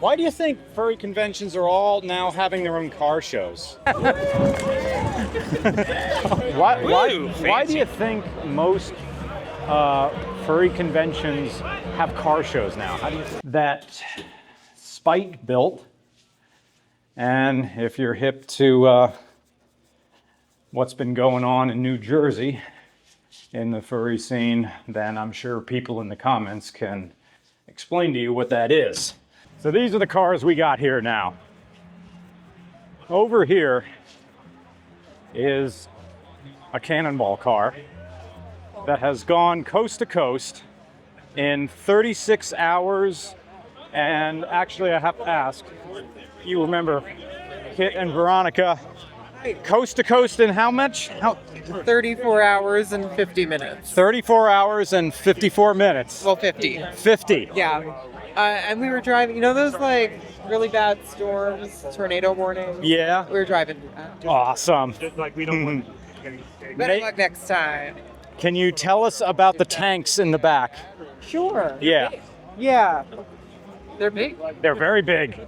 Why do you think furry conventions are all now having their own car shows? Why do you think most furry conventions have car shows now? How do you that Spike built? And if you're hip to what's been going on in New Jersey in the furry scene, then I'm sure people in the comments can explain to you what that is. So these are the cars we got here now. Over here is a Cannonball car that has gone coast to coast in 36 hours. And actually I have to ask, you remember Kit and Veronica, coast to coast in how much? 34 hours and 50 minutes. 34 hours and 54 minutes. Well, 50. 50. Yeah. And we were driving, you know those like really bad storms, tornado warnings? Yeah. We were driving. Awesome. Like we don't want Better luck next time. Can you tell us about the tanks in the back? Sure. Yeah. Yeah. They're big. They're very big.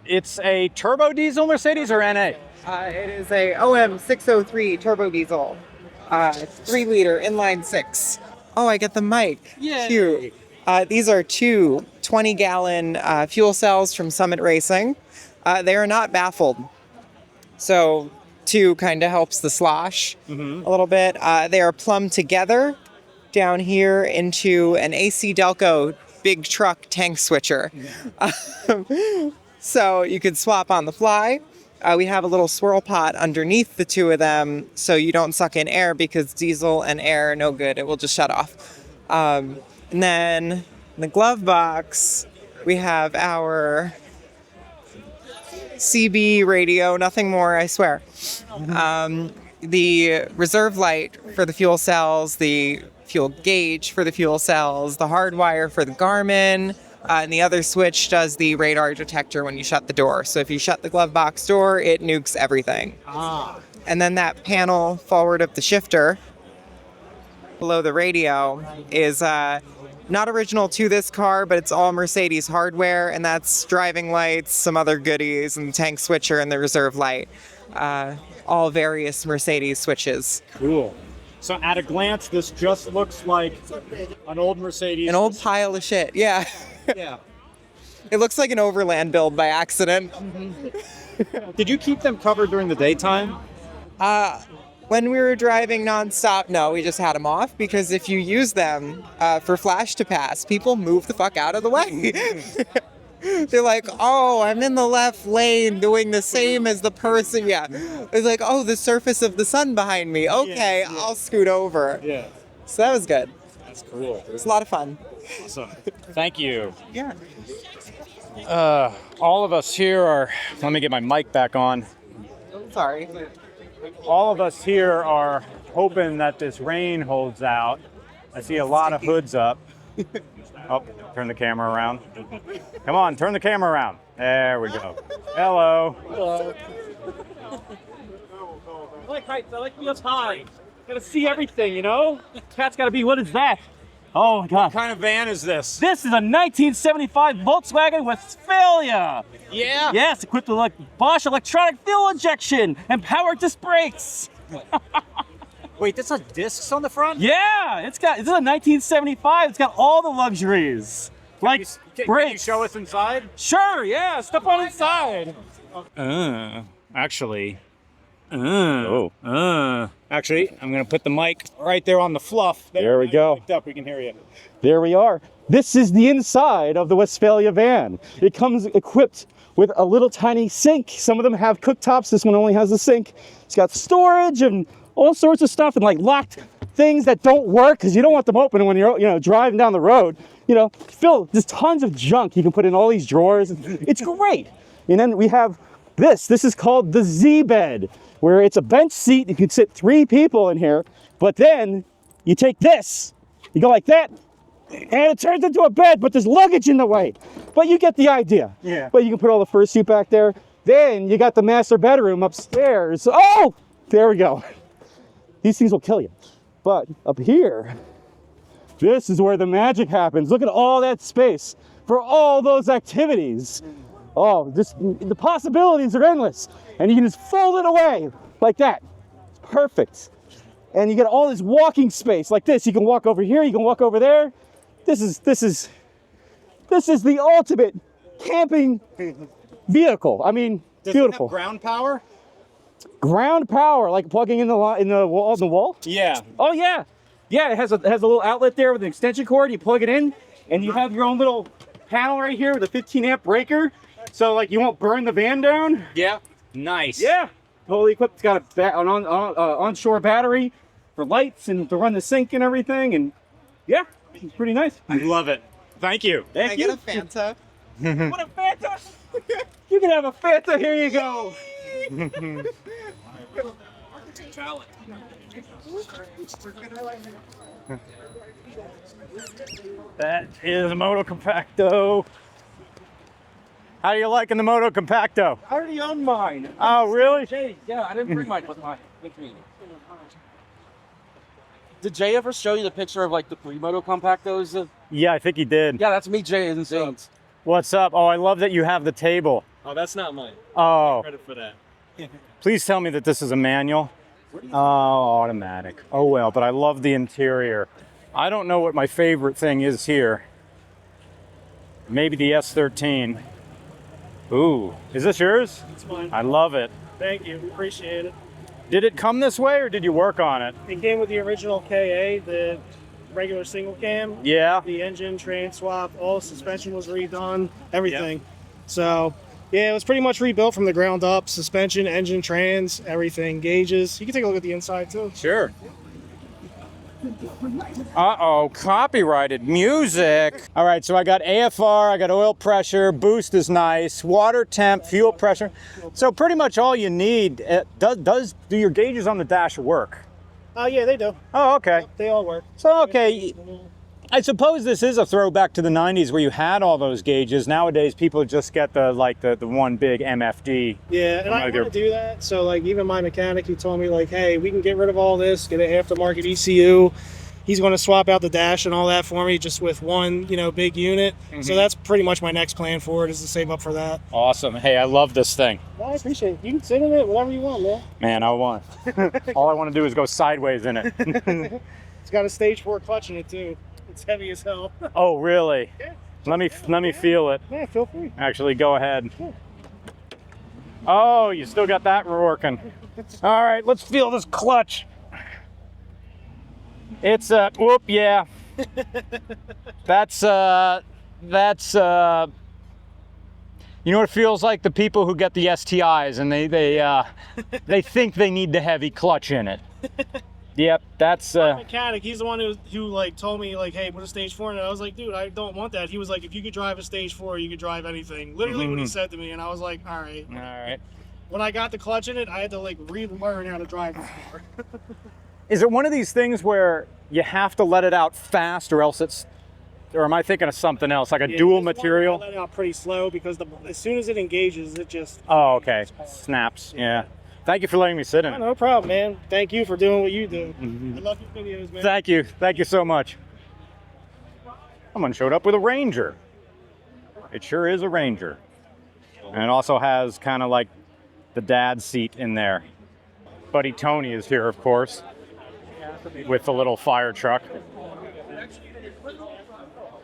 It's a turbo diesel Mercedes or NA? It is a OM 603 turbo diesel. 3-liter inline 6. Oh, I get the mic. Yeah. Cute. These are two 20-gallon fuel cells from Summit Racing. They are not baffled. So 2 kind of helps the slosh a little bit. They are plumbed together down here into an AC Delco big truck tank switcher. So you could swap on the fly. We have a little swirl pot underneath the 2 of them so you don't suck in air because diesel and air are no good. It will just shut off. And then in the glove box, we have our CB radio, nothing more, I swear. The reserve light for the fuel cells, the fuel gauge for the fuel cells, the hard wire for the Garmin, and the other switch does the radar detector when you shut the door. So if you shut the glove box door, it nukes everything. And then that panel forward of the shifter below the radio is not original to this car, but it's all Mercedes hardware, and that's driving lights, some other goodies, and the tank switcher and the reserve light. All various Mercedes switches. Cool. So at a glance, this just looks like an old Mercedes. An old pile of shit, yeah. Yeah. It looks like an Overland build by accident. Did you keep them covered during the daytime? When we were driving nonstop, no, we just had them off because if you use them for flash to pass, people move the fuck out of the way. They're like, oh, I'm in the left lane doing the same as the person. Yeah. It's like, oh, the surface of the sun behind me. Okay, yeah. I'll scoot over. Yeah. So that was good. That's cool. It's a lot of fun. Awesome. Thank you. Yeah. All of us here are, let me get my mic back on. Sorry. All of us here are hoping that this rain holds out. I see a lot of hoods up. Oh, turn the camera around. Come on, turn the camera around. There we go. Hello. Hello. I like heights. I like to be up high. Gotta see everything, you know? Cat's gotta be, what is that? Oh my God. What kind of van is this? This is a 1975 Volkswagen Westphalia. Yeah? Yes, equipped with Bosch electronic fuel injection and power disc brakes. Wait, this has discs on the front? Yeah, this is a 1975. It's got all the luxuries. Can brakes. you show us inside? Sure, yeah, step on inside. Actually, Actually, I'm going to put the mic right there on the fluff. There we go. Up, we can hear you. There we are. This is the inside of the Westphalia van. It comes equipped with a little tiny sink. Some of them have cooktops. This one only has a sink. It's got storage and all sorts of stuff and like locked things that don't work because you don't want them open when you're driving down the road. There's tons of junk you can put in all these drawers. It's great. And then we have this. This is called the Z bed, where it's a bench seat. You can sit 3 people in here, but then you take this, you go like that, and it turns into a bed, but there's luggage in the way. But you get the idea. Yeah. But you can put all the fursuit back there. Then you got the master bedroom upstairs. Oh, there we go. These things will kill you. But up here, this is where the magic happens. Look at all that space. for all those activities. Oh, the possibilities are endless. And you can just fold it away like that. It's perfect. And you get all this walking space like this. You can walk over here, you can walk over there. This is the ultimate camping vehicle. I mean, beautiful. Does it have ground power? Ground power, like plugging in the wall? Yeah. Oh yeah. Yeah, it has a little outlet there with an extension cord. You plug it in, and you have your own little panel right here with a 15 amp breaker. So like you won't burn the van down. Yeah. Nice. Yeah. Totally equipped. It's got an onshore battery for lights and to run the sink and everything. And yeah, it's pretty nice. I love it. Thank you. Can I get a Fanta? What a Fanta! You can have a Fanta. Here you go. That is a Moto Compacto. How do you liking the Moto Compacto? I already own mine. Oh, really? Jay, yeah, I didn't bring mine with me. Did Jay ever show you the picture of like the pre-Moto Compactos? Yeah, I think he did. Yeah, that's me, Jay, in Saints. What's up? Oh, I love that you have the table. Oh, that's not mine. Oh, Credit for that. please tell me that this is a manual. Oh, automatic. Oh, well, but I love the interior. I don't know what my favorite thing is here. Maybe the S13. Ooh, is this yours? It's mine. I love it. Thank you. Appreciate it. Did it come this way or did you work on it? It came with the original KA, the regular single cam. Yeah. The engine, train swap, all the suspension was redone, everything. So, yeah, it was pretty much rebuilt from the ground up. Suspension, engine, trans, everything, gauges. You can take a look at the inside too. Sure. Uh-oh, copyrighted music. All right, so I got AFR, I got oil pressure, boost is nice, water temp, fuel pressure. So pretty much all you need. Do your gauges on the dash work? Yeah, they do. Oh, okay. They all work. So, okay, I suppose this is a throwback to the 90s where you had all those gauges. Nowadays, people just get the one big MFD. Yeah, and I want to do that. So, like, even my mechanic, he told me, like, hey, we can get rid of all this, get an aftermarket ECU. He's going to swap out the dash and all that for me just with one, big unit. Mm-hmm. So that's pretty much my next plan for it, is to save up for that. Awesome. Hey, I love this thing. Well, I appreciate it. You can sit in it, whatever you want, man. Man, I want. All I want to do is go sideways in it. It's got a stage 4 clutch in it, too. It's heavy as hell. Oh, really? Yeah. Let me feel it. Yeah, feel free. Actually, go ahead. Yeah. Oh, you still got that working. All right, let's feel this clutch. It's whoop, yeah. That's you know what it feels like? The people who get the STIs and they think they need the heavy clutch in it. Yep, that's My mechanic, he's the one who like told me, like, hey, put a stage 4 in it. I was like, dude, I don't want that. He was like, if you could drive a stage 4, you could drive anything. Literally what he said to me, and I was like, all right. all right. When I got the clutch in it, I had to like relearn how to drive this car. Is it one of these things where you have to let it out fast or else or am I thinking of something else, like a dual material? I let it out pretty slow because as soon as it engages, it just... Oh, okay. Snaps, yeah. Thank you for letting me sit in it. No problem, man. Thank you for doing what you do. I love your videos, man. Thank you. Thank you so much. Someone showed up with a Ranger. It sure is a Ranger. And it also has kind of like the dad seat in there. Buddy Tony is here, of course, with the little fire truck.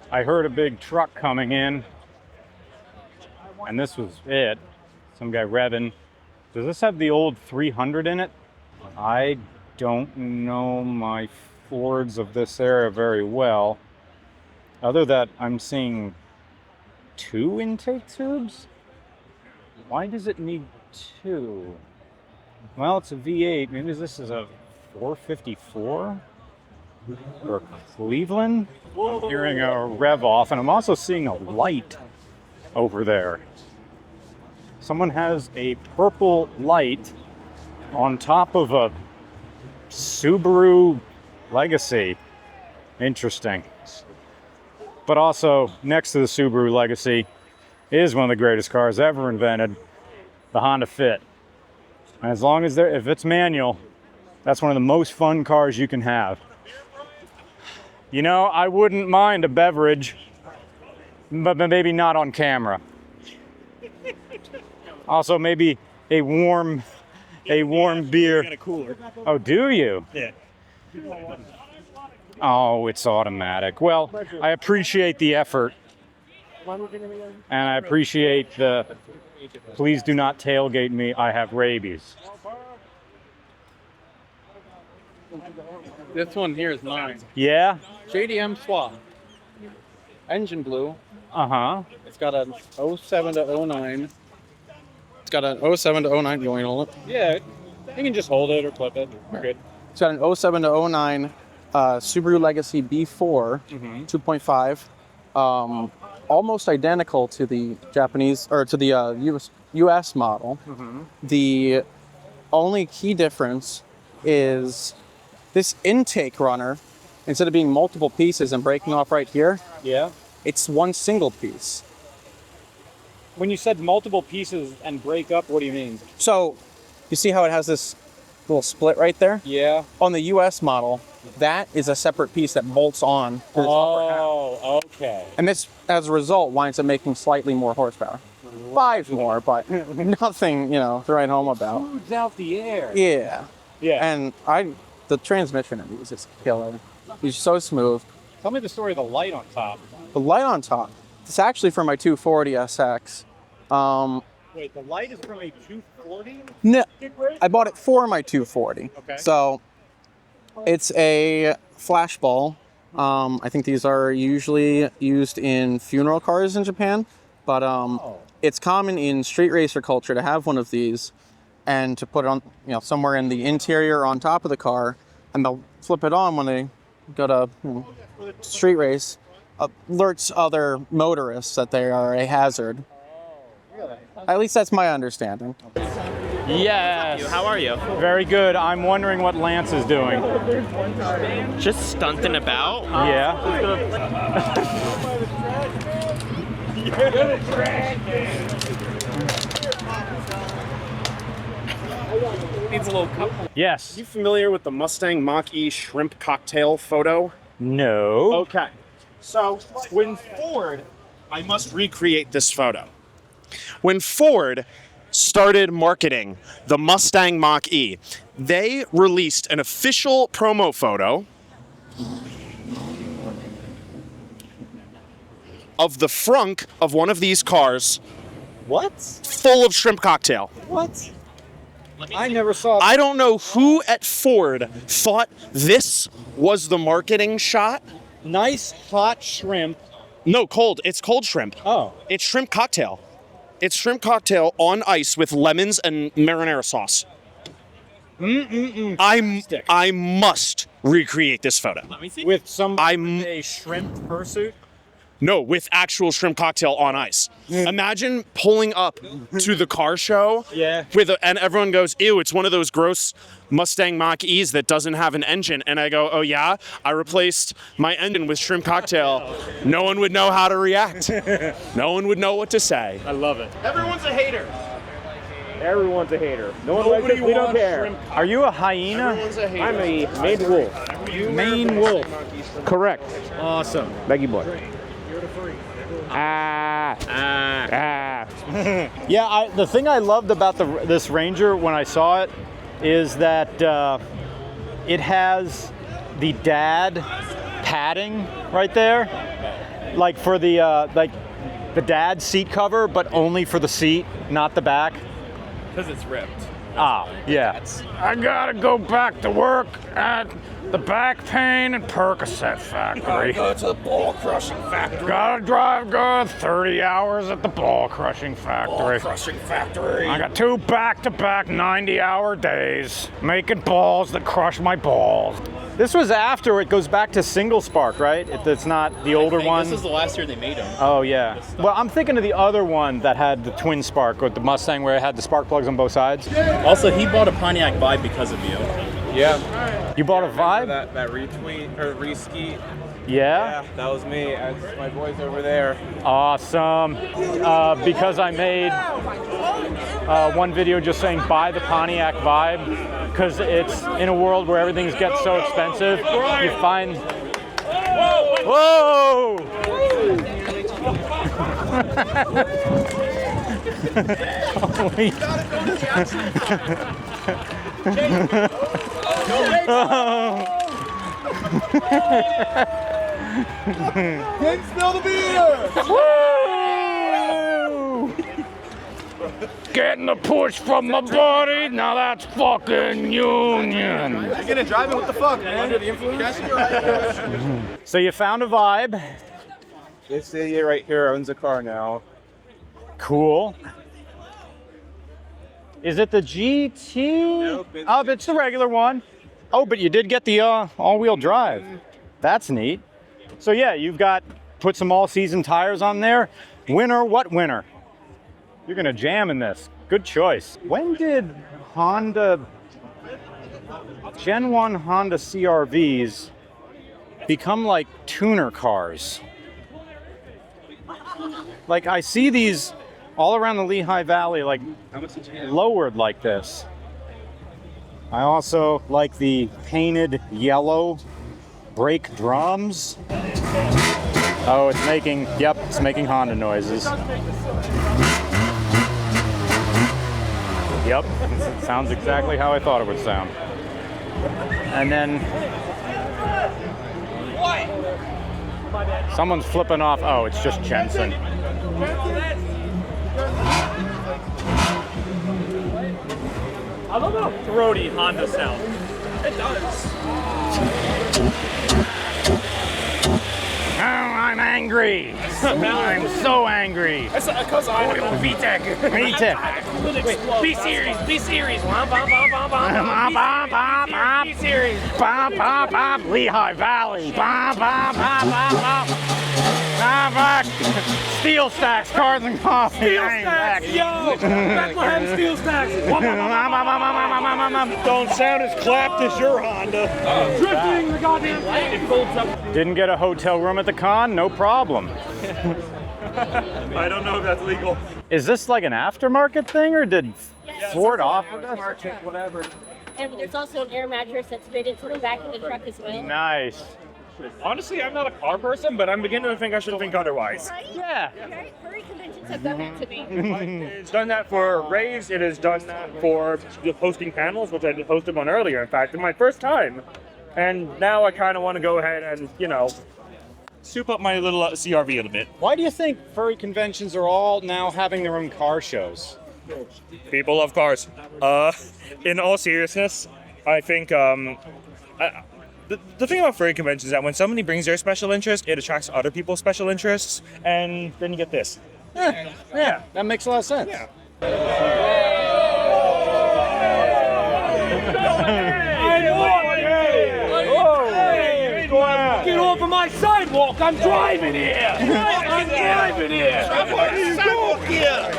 I heard a big truck coming in, and this was it. Some guy revving. Does this have the old 300 in it? I don't know my Fords of this era very well. Other than I'm seeing 2 intake tubes? Why does it need 2? Well, it's a V8. Maybe this is a 454? Or Cleveland? I'm hearing a rev off, and I'm also seeing a light over there. Someone has a purple light on top of a Subaru Legacy. Interesting. But also, next to the Subaru Legacy is one of the greatest cars ever invented, the Honda Fit. And as long as if it's manual, that's one of the most fun cars you can have. You know, I wouldn't mind a beverage but maybe not on camera. Also, maybe a warm beer. Got a cooler. Oh, do you? Yeah. Oh, it's automatic. Well, I appreciate the effort. And I appreciate the, please do not tailgate me, I have rabies. This one here is mine. Yeah? JDM swap. Engine blue. Uh-huh. It's got an 07 to 09. It's got an 07 to 09. You want me to hold it? Yeah. You can just hold it or clip it. We're good. It's got an 07 to 09 Subaru Legacy B4 2.5. Almost identical to the Japanese, or to the US model. The only key difference is this intake runner, instead of being multiple pieces and breaking off right here, Yeah? it's one single piece. When you said multiple pieces and break up, what do you mean? So, you see how it has this little split right there? Yeah. On the US model, that is a separate piece that bolts on to this upper half. Oh, okay. And this, as a result, winds up making slightly more horsepower. 5 more, but nothing, to write home about. Smooths out the air. Yeah. Yeah. And the transmission in these is killer. It's so smooth. Tell me the story of the light on top. The light on top, it's actually for my 240 SX. Wait, the light is from a 240? No, I bought it for my 240. Okay. So it's a flashball. I think these are usually used in funeral cars in Japan, but it's common in street racer culture to have one of these and to put it on, somewhere in the interior on top of the car, and they'll flip it on when they go to street race. Alerts other motorists that they are a hazard. At least that's my understanding. Yes. How are you? Very good. I'm wondering what Lance is doing. Just stunting about. Yeah. Needs a little cup. Yes. You familiar with the Mustang Mach-E shrimp cocktail photo? No. Okay. So when Ford, I must recreate this photo. When Ford started marketing the Mustang Mach-E, they released an official promo photo of the frunk of one of these cars. What? Full of shrimp cocktail. What? I never saw. I don't know who at Ford thought this was the marketing shot. Nice hot shrimp. No, cold. It's cold shrimp. Oh. It's shrimp cocktail. It's shrimp cocktail on ice with lemons and marinara sauce. I must recreate this photo. Let me see. With some a shrimp fursuit. No, with actual shrimp cocktail on ice. Imagine pulling up to the car show and everyone goes, ew, it's one of those gross Mustang Mach-E's that doesn't have an engine. And I go, oh yeah? I replaced my engine with shrimp cocktail. No one would know how to react. No one would know what to say. I love it. Everyone's a hater. Everyone's a hater. No one likes us. We don't care. Are you a hyena? I'm a Maine wolf. Maine wolf. Correct. Awesome. Beggy boy. Yeah, the thing I loved about this Ranger when I saw it is that it has the dad padding right there, like for the dad seat cover, but only for the seat, not the back. Because it's ripped. Ah, yeah. I gotta go back to work at the back pain and Percocet factory. Go to the ball crushing factory. Gotta drive good 30 hours at the ball crushing factory. Crushing factory. I got 2 back-to-back 90-hour days making balls that crush my balls. This was after it goes back to single spark, right? It's not the older one. This is the last year they made them. Oh yeah. Well, I'm thinking of the other one that had the twin spark with the Mustang where it had the spark plugs on both sides. Also, he bought a Pontiac Vibe because of you. Yeah. You bought a Vibe? That retweet or reskeet. Yeah? That was me. That's my boys over there. Awesome. Because I made one video just saying buy the Pontiac Vibe, because it's in a world where everything's gets so expensive, you find... Whoa! Holy. Can't spill the beer! Woo! Getting the push from my body, now that's fucking union. You're gonna drive it? What the fuck, man? Under the influence? So you found a vibe. This idiot right here owns a car now. Cool. Is it the GT? Nope, it's Oh, it's the regular one. Oh, but you did get the all-wheel drive. That's neat. So yeah, you've got, put some all-season tires on there. Winner, what winner? You're gonna jam in this. Good choice. When did Honda, Gen 1 Honda CR-Vs become like tuner cars? Like I see these all around the Lehigh Valley, like lowered like this. I also like the painted yellow brake drums. Oh, it's making Honda noises. Yep, sounds exactly how I thought it would sound. And then someone's flipping off. Oh, it's just Jensen. I love how throaty Honda sounds. It does. Oh, I'm angry. I'm so angry. That's because I want to beat that. Be serious. Be serious. Be serious. Lehigh Valley. Steel Stacks, Cars and Coffee. Steel Stacks, yo! Bethlehem Steel Stacks. Don't sound as clapped as your Honda. Drifting the goddamn thing. It folds up. Didn't get a hotel room at the con? No problem. I don't know if that's legal. Is this like an aftermarket thing, or did Ford offer this? Whatever. And there's also an air mattress that's fitted into the back of the truck as well. Nice. Honestly, I'm not a car person, but I'm beginning to think I should think otherwise. Right? Yeah. Okay, furry conventions have done that to me. It's done that for raves. It has done that for hosting panels, which I hosted one earlier. In fact, it's my first time. And now I kind of want to go ahead and, soup up my little CRV a little bit. Why do you think furry conventions are all now having their own car shows? People love cars. In all seriousness, I think the thing about furry conventions is that when somebody brings their special interest, it attracts other people's special interests, and then you get this. Yeah, that makes a lot of sense. Yeah. Get off of my sidewalk! I'm driving here! I'm driving here! Sidewalk here!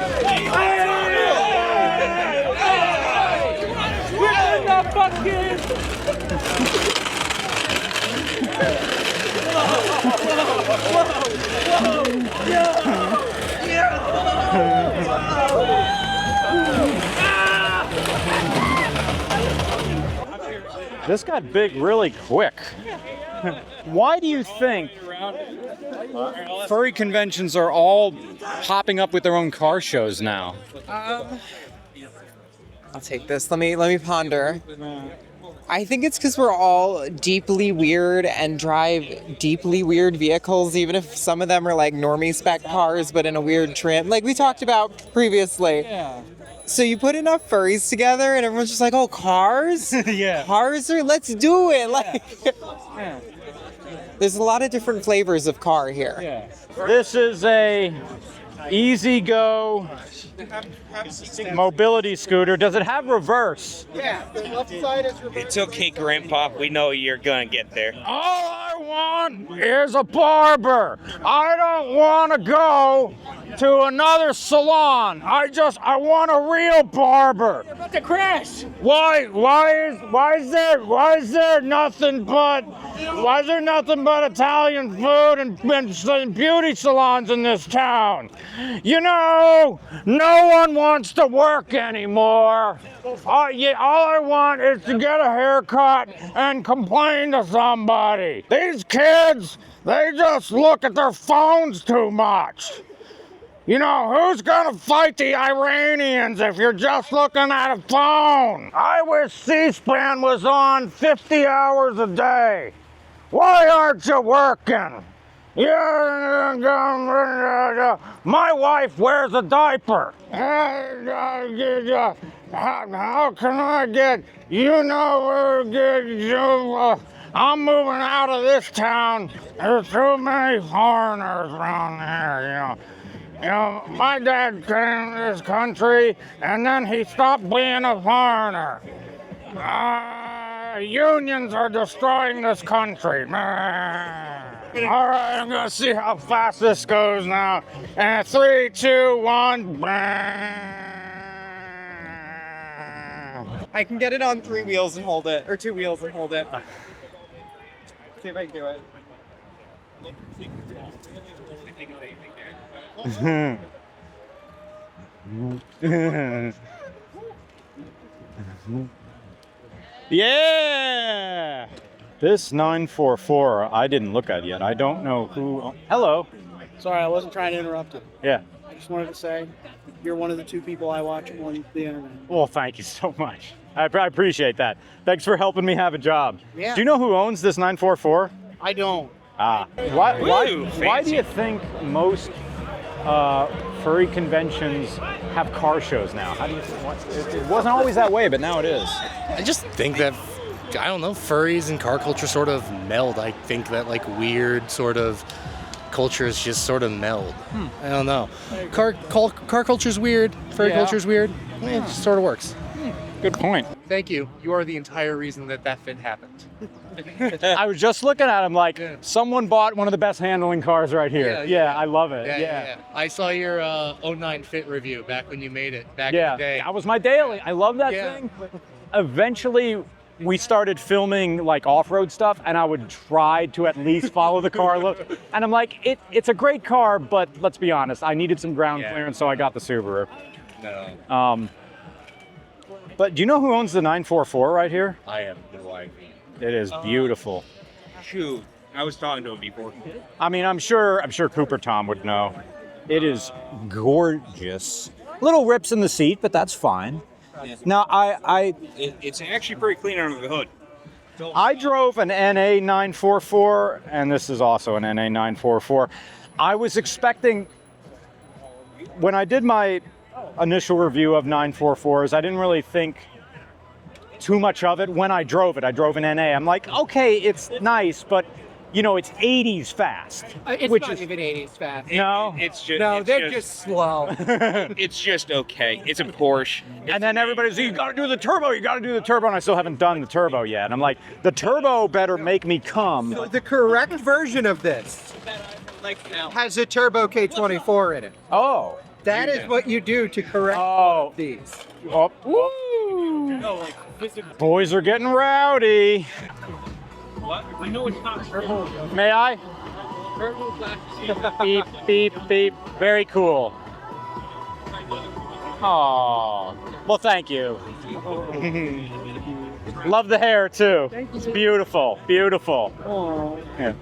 We're in the fucking... This got big really quick. Why do you think furry conventions are all popping up with their own car shows now? I'll take this. Let me ponder. I think it's because we're all deeply weird and drive deeply weird vehicles, even if some of them are like normie spec cars, but in a weird trim, like we talked about previously. Yeah. So you put enough furries together, and everyone's just like, "Oh, cars! Yeah. Cars are. Let's do it!" Like, Yeah. there's a lot of different flavors of car here. Yeah. This is a Easygo mobility scooter. Does it have reverse? It's okay, Grandpa. We know you're gonna get there. All I want is a barber. I don't want to go to another salon. I want a real barber. You're about to crash! Why is there nothing but Italian food and beauty salons in this town? You know, no one wants to work anymore. All I want is to get a haircut and complain to somebody. These kids, they just look at their phones too much. You know, who's gonna fight the Iranians if you're just looking at a phone? I wish C-SPAN was on 50 hours a day. Why aren't you working? Yeah, my wife wears a diaper. How can I get, I'm moving out of this town. There's too many foreigners around here, my dad came to this country and then he stopped being a foreigner. Unions are destroying this country. All right, I'm gonna see how fast this goes now. And 3, 2, 1. I can get it on 3 wheels and hold it, or 2 wheels and hold it. See if I can do it. Yeah! This 944, I didn't look at yet. I don't know who. Hello. Sorry, I wasn't trying to interrupt you. Yeah. I just wanted to say you're one of the 2 people I watch on the internet. Well, thank you so much. I appreciate that. Thanks for helping me have a job. Yeah. Do you know who owns this 944? I don't. Why do you think most furry conventions have car shows now? How do you think? It wasn't always that way, but now it is. I just think that, I don't know, furries and car culture sort of meld. I think that like weird sort of cultures just sort of meld. I don't know. Car culture's weird. Furry culture's weird. It just sort of works. Good point. Thank you. You are the entire reason that fit happened. I was just looking at him like someone bought one of the best handling cars right here. Yeah, I love it. Yeah. I saw your 09 Fit review back when you made it back in the day. That was my daily. I love that thing. Eventually, we started filming like off-road stuff, and I would try to at least follow the car look. And I'm like, it's a great car, but let's be honest, I needed some ground clearance, so I got the Subaru. No. But do you know who owns the 944 right here? I have no idea. It is beautiful. Shoot, I was talking to him before. I mean, I'm sure Cooper Tom would know. It is gorgeous. Little rips in the seat, but that's fine. Now, It's actually pretty clean under the hood. I drove an NA 944, and this is also an NA 944. I was expecting, when I did my initial review of 944s, I didn't really think too much of it when I drove it. I drove an NA. I'm like, okay, it's nice, but it's 80s fast. It's which not is even 80s fast. No, They're just slow. It's just okay. It's a Porsche. And then everybody's, you gotta do the turbo, and I still haven't done the turbo yet. And I'm like, the turbo better make me come. So the correct version of this has a turbo K24 in it. Oh. That is what you do to correct these. Oh. Woo. Boys are getting rowdy. What? I know it's not turbo. May I? Turbo black. Beep, beep, beep. Very cool. Oh, well, thank you. Love the hair too. It's beautiful, beautiful. Oh. Yeah.